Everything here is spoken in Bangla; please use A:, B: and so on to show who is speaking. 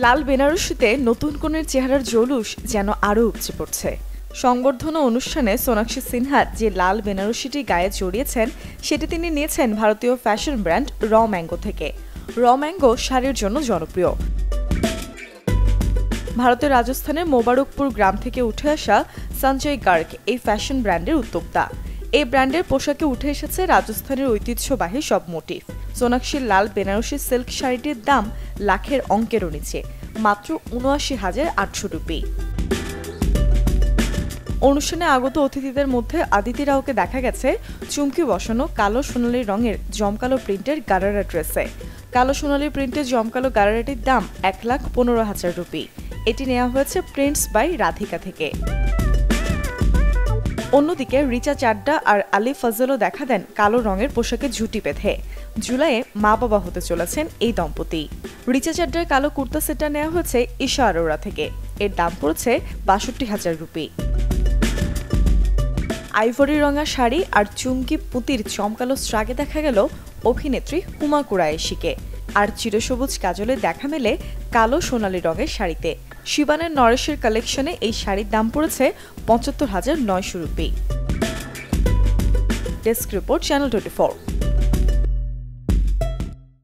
A: লাল বেনারসিতে নতুন কনের চেহারার জৌলুস যেন আরও উপচে পড়ছে। সংবর্ধনা অনুষ্ঠানে সোনাক্ষী সিনহা যে লাল বেনারসিটি গায়ে জড়িয়েছেন সেটি তিনি নিয়েছেন ভারতীয় ফ্যাশন ব্র্যান্ড র ম্যাঙ্গো থেকে। র ম্যাঙ্গো শাড়ির জন্য জনপ্রিয়। ভারতের রাজস্থানের মোবারকপুর গ্রাম থেকে উঠে আসা সঞ্জয় গার্গ এই ফ্যাশন ব্র্যান্ডের উদ্যোক্তা। এই ব্র্যান্ডের পোশাকে উঠে এসেছে রাজস্থানের ঐতিহ্যবাহী সব মোটিভ। সোনাক্ষীর লাল বেনারসি সিল্ক শাড়িটির দাম লাখের অঙ্কেরও নিচে, মাত্র ৭৯,৮০০ রুপি। অনুষ্ঠানে আগত অতিথিদের মধ্যে আদিতি রাওকে দেখা গেছে চুমকি বসানো কালো সোনালি রঙের জমকালো প্রিন্টের গারারা ড্রেসে। কালো সোনালি প্রিন্টের জমকালো গারারাটির দাম ১,১৫,০০০ রুপি। এটি নেওয়া হয়েছে প্রিন্টস বাই রাধিকা থেকে। অন্যদিকে রিচা চাড্ডা আর আলী ফজলও দেখা দেন কালো রঙের পোশাকে ঝুঁটি বেঁধে। জুলাইয়ে মা বাবা হতে চলেছেন এই দম্পতি। রিচা চাড্ডার কালো কুর্তা সেটটা নেওয়া হয়েছে ঈশা আরোরা থেকে। এর দাম পড়েছে ৬২,০০০ রুপি। আইভরি রঙা শাড়ি আর চুমকি পুঁতির চমকালো স্ট্রাগে দেখা গেল অভিনেত্রী হুমা কুরাইশিকে। আর চিরসবুজ কাজলে দেখা মেলে কালো সোনালি রঙের শাড়িতে। শিবানের নরেশের কালেকশনে এই শাড়ির দাম পড়েছে ৭৫,৯০০ রুপি। Desk report, channel 24।